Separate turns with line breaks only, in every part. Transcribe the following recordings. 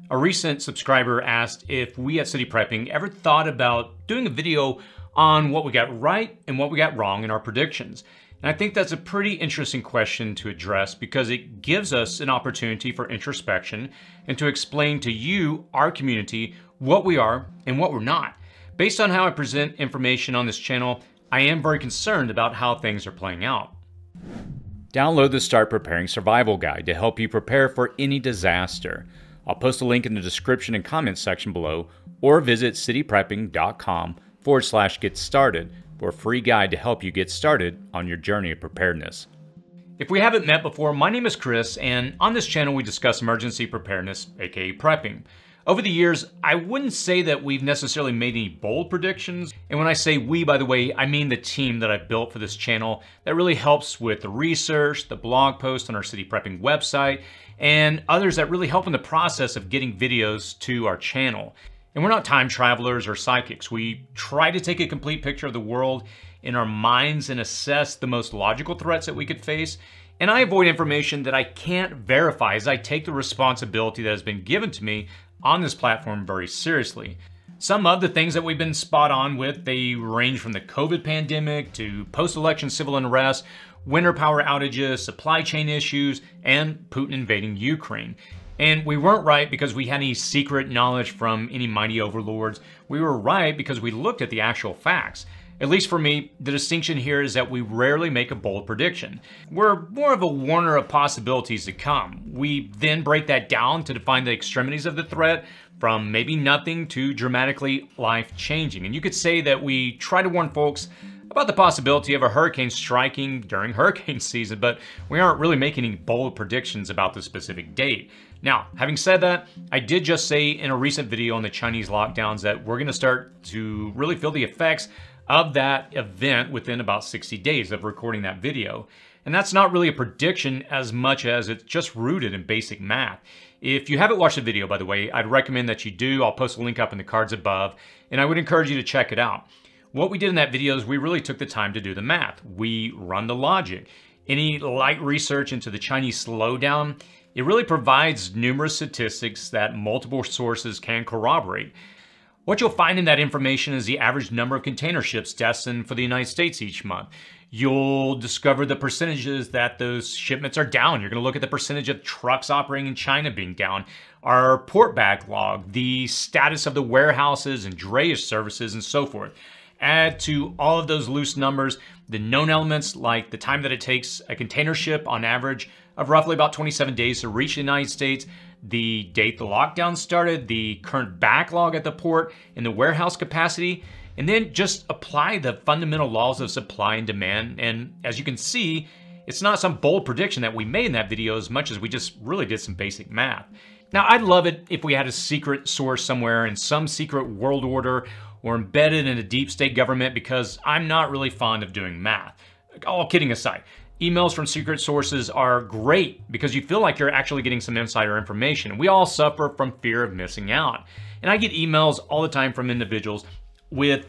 A recent subscriber asked if we at City Prepping ever thought about doing a video on what we got right and what we got wrong in our predictions. And I think that's a pretty interesting question to address because it gives us an opportunity for introspection and to explain to you, our community, what we are and what we're not. Based on how I present information on this channel, I am very concerned about how things are playing out. Download the Start Preparing Survival Guide to help you prepare for any disaster. I'll post a link in the description and comments section below, or visit cityprepping.com/get started for a free guide to help you get started on your journey of preparedness. If we haven't met before, my name is Chris, and on this channel we discuss emergency preparedness, aka prepping. Over the years, I wouldn't say that we've necessarily made any bold predictions. And when I say we, by the way, I mean the team that I've built for this channel that really helps with the research, the blog post on our City Prepping website, and others that really help in the process of getting videos to our channel. And we're not time travelers or psychics. We try to take a complete picture of the world in our minds and assess the most logical threats that we could face. And I avoid information that I can't verify as I take the responsibility that has been given to me on this platform very seriously. Some of the things that we've been spot on with, they range from the COVID pandemic to post-election civil unrest, winter power outages, supply chain issues, and Putin invading Ukraine. And we weren't right because we had any secret knowledge from any mighty overlords. We were right because we looked at the actual facts. At least for me, the distinction here is that we rarely make a bold prediction. We're more of a warner of possibilities to come. We then break that down to define the extremities of the threat, from maybe nothing to dramatically life-changing. And you could say that we try to warn folks about the possibility of a hurricane striking during hurricane season, but we aren't really making any bold predictions about the specific date. Now, having said that, I did just say in a recent video on the Chinese lockdowns that we're gonna start to really feel the effects of that event within about 60 days of recording that video. And that's not really a prediction as much as it's just rooted in basic math. If you haven't watched the video, by the way, I'd recommend that you do. I'll post a link up in the cards above, and I would encourage you to check it out. What we did in that video is we really took the time to do the math. We run the logic. Any light research into the Chinese slowdown, it really provides numerous statistics that multiple sources can corroborate. What you'll find in that information is the average number of container ships destined for the United States each month. You'll discover the percentages that those shipments are down. You're going to look at the percentage of trucks operating in China being down, our port backlog, the status of the warehouses and drayage services, and so forth. Add to all of those loose numbers the known elements like the time that it takes a container ship on average of roughly about 27 days to reach the United States, the date the lockdown started, the current backlog at the port, and the warehouse capacity, and then just apply the fundamental laws of supply and demand. And as you can see, it's not some bold prediction that we made in that video as much as we just really did some basic math. Now, I'd love it if we had a secret source somewhere in some secret world order or embedded in a deep state government, because I'm not really fond of doing math. All kidding aside, emails from secret sources are great because you feel like you're actually getting some insider information. We all suffer from fear of missing out. And I get emails all the time from individuals with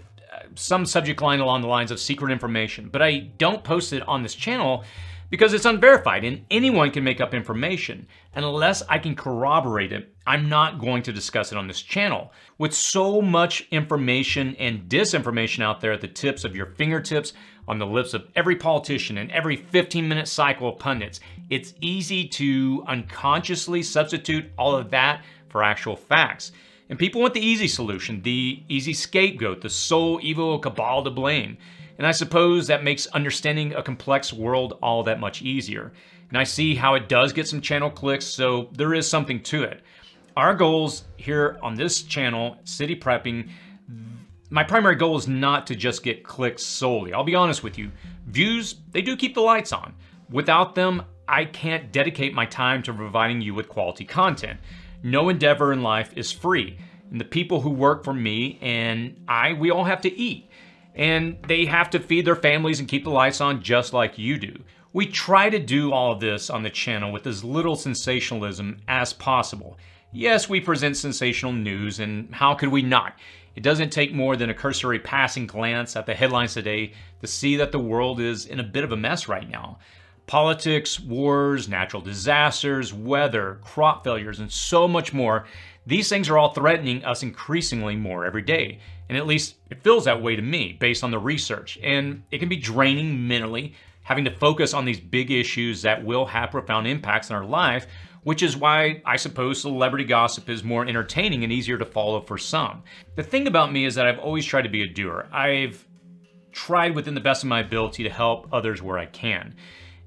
some subject line along the lines of secret information, but I don't post it on this channel because it's unverified and anyone can make up information. And unless I can corroborate it, I'm not going to discuss it on this channel. With so much information and disinformation out there at the tips of your fingertips, on the lips of every politician and every 15-minute cycle of pundits, it's easy to unconsciously substitute all of that for actual facts. And people want the easy solution, the easy scapegoat, the sole evil cabal to blame. And I suppose that makes understanding a complex world all that much easier. And I see how it does get some channel clicks, so there is something to it. Our goals here on this channel, City Prepping, my primary goal is not to just get clicks solely. I'll be honest with you, views, they do keep the lights on. Without them, I can't dedicate my time to providing you with quality content. No endeavor in life is free. And the people who work for me and we all have to eat. And they have to feed their families and keep the lights on just like you do. We try to do all of this on the channel with as little sensationalism as possible. Yes, we present sensational news, and how could we not? It doesn't take more than a cursory passing glance at the headlines today to see that the world is in a bit of a mess right now. Politics, wars, natural disasters, weather, crop failures, and so much more. These things are all threatening us increasingly more every day. And at least it feels that way to me based on the research. And it can be draining mentally, having to focus on these big issues that will have profound impacts on our life, which is why I suppose celebrity gossip is more entertaining and easier to follow for some. The thing about me is that I've always tried to be a doer. I've tried within the best of my ability to help others where I can.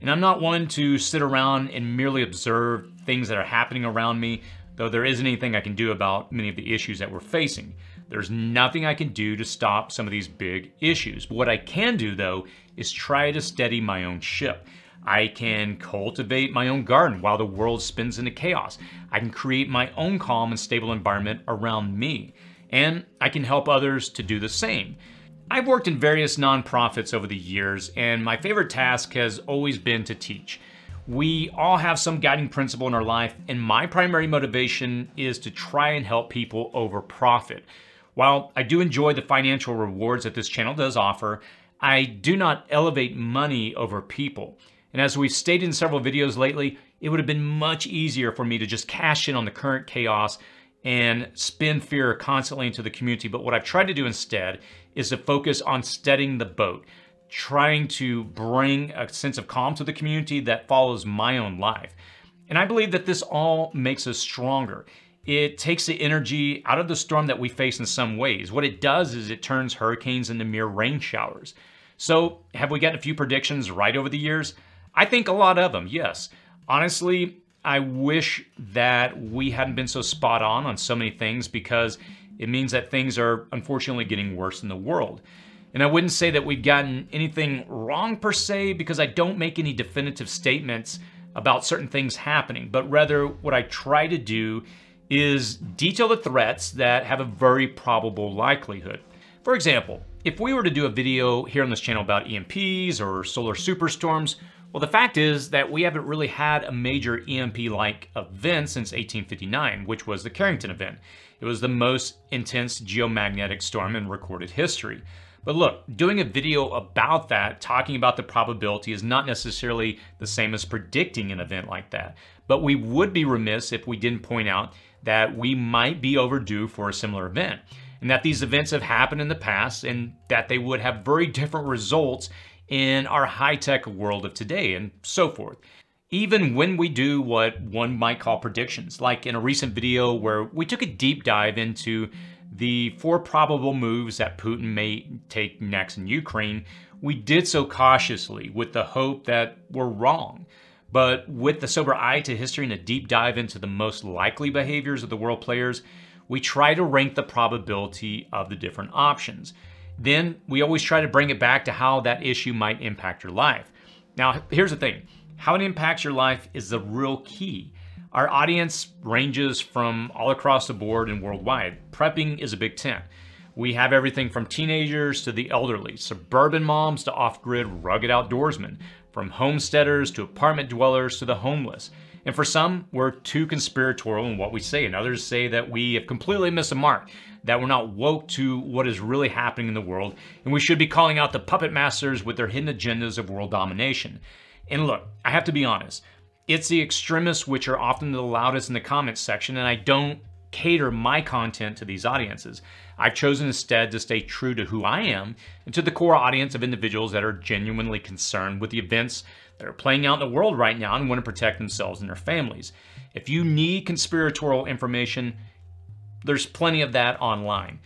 And I'm not one to sit around and merely observe things that are happening around me, though there isn't anything I can do about many of the issues that we're facing. There's nothing I can do to stop some of these big issues. What I can do, though, is try to steady my own ship. I can cultivate my own garden while the world spins into chaos. I can create my own calm and stable environment around me. And I can help others to do the same. I've worked in various nonprofits over the years, and my favorite task has always been to teach. We all have some guiding principle in our life, and my primary motivation is to try and help people over profit. While I do enjoy the financial rewards that this channel does offer, I do not elevate money over people. And as we've stated in several videos lately, it would have been much easier for me to just cash in on the current chaos and spin fear constantly into the community. But what I've tried to do instead is to focus on steadying the boat, trying to bring a sense of calm to the community that follows my own life. And I believe that this all makes us stronger. It takes the energy out of the storm that we face in some ways. What it does is it turns hurricanes into mere rain showers. So have we gotten a few predictions right over the years? I think a lot of them, yes. Honestly, I wish that we hadn't been so spot on so many things, because it means that things are unfortunately getting worse in the world. And I wouldn't say that we've gotten anything wrong per se, because I don't make any definitive statements about certain things happening, but rather what I try to do is detail the threats that have a very probable likelihood. For example, if we were to do a video here on this channel about EMPs or solar superstorms, well, the fact is that we haven't really had a major EMP-like event since 1859, which was the Carrington event. It was the most intense geomagnetic storm in recorded history. But look, doing a video about that, talking about the probability, is not necessarily the same as predicting an event like that. But we would be remiss if we didn't point out that we might be overdue for a similar event, and that these events have happened in the past, and that they would have very different results in our high-tech world of today, and so forth. Even when we do what one might call predictions, like in a recent video where we took a deep dive into the 4 probable moves that Putin may take next in Ukraine, we did so cautiously with the hope that we're wrong. But with the sober eye to history and a deep dive into the most likely behaviors of the world players, we try to rank the probability of the different options. Then we always try to bring it back to how that issue might impact your life. Now, here's the thing. How it impacts your life is the real key. Our audience ranges from all across the board and worldwide. Prepping is a big tent. We have everything from teenagers to the elderly, suburban moms to off-grid rugged outdoorsmen, from homesteaders to apartment dwellers to the homeless. And for some, we're too conspiratorial in what we say, and others say that we have completely missed the mark, that we're not woke to what is really happening in the world, and we should be calling out the puppet masters with their hidden agendas of world domination. And look, I have to be honest, it's the extremists which are often the loudest in the comments section, and I don't cater my content to these audiences. I've chosen instead to stay true to who I am and to the core audience of individuals that are genuinely concerned with the events that are playing out in the world right now and want to protect themselves and their families. If you need conspiratorial information, there's plenty of that online.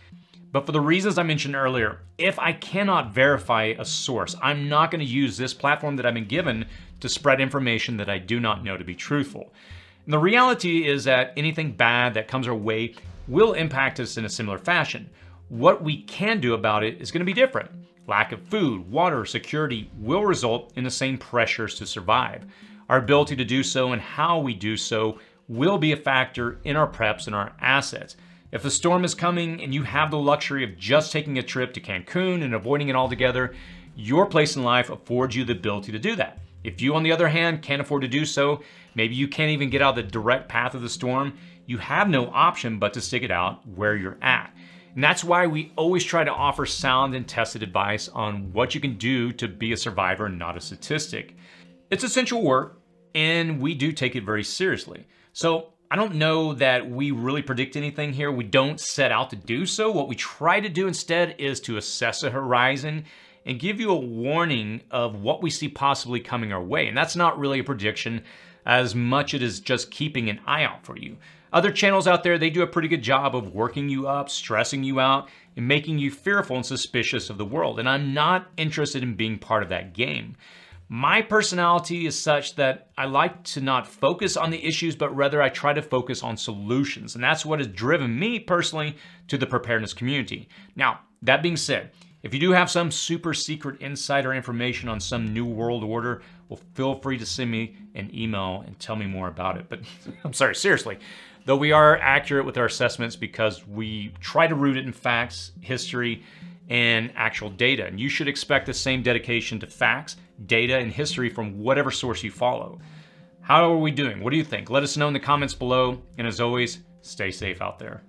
But for the reasons I mentioned earlier, if I cannot verify a source, I'm not going to use this platform that I've been given to spread information that I do not know to be truthful. And the reality is that anything bad that comes our way will impact us in a similar fashion. What we can do about it is going to be different. Lack of food, water, security will result in the same pressures to survive. Our ability to do so and how we do so will be a factor in our preps and our assets. If a storm is coming and you have the luxury of just taking a trip to Cancun and avoiding it altogether, your place in life affords you the ability to do that. If you, on the other hand, can't afford to do so, maybe you can't even get out of the direct path of the storm, you have no option but to stick it out where you're at. And that's why we always try to offer sound and tested advice on what you can do to be a survivor and not a statistic. It's essential work, and we do take it very seriously. So I don't know that we really predict anything here. We don't set out to do so. What we try to do instead is to assess a horizon and give you a warning of what we see possibly coming our way. And that's not really a prediction as much as just keeping an eye out for you. Other channels out there, they do a pretty good job of working you up, stressing you out, and making you fearful and suspicious of the world. And I'm not interested in being part of that game. My personality is such that I like to not focus on the issues, but rather I try to focus on solutions. And that's what has driven me personally to the preparedness community. Now, that being said, if you do have some super secret insider information on some new world order, well, feel free to send me an email and tell me more about it. But I'm sorry, seriously, though we are accurate with our assessments because we try to root it in facts, history, and actual data. And you should expect the same dedication to facts, data, and history from whatever source you follow. How are we doing? What do you think? Let us know in the comments below. And as always, stay safe out there.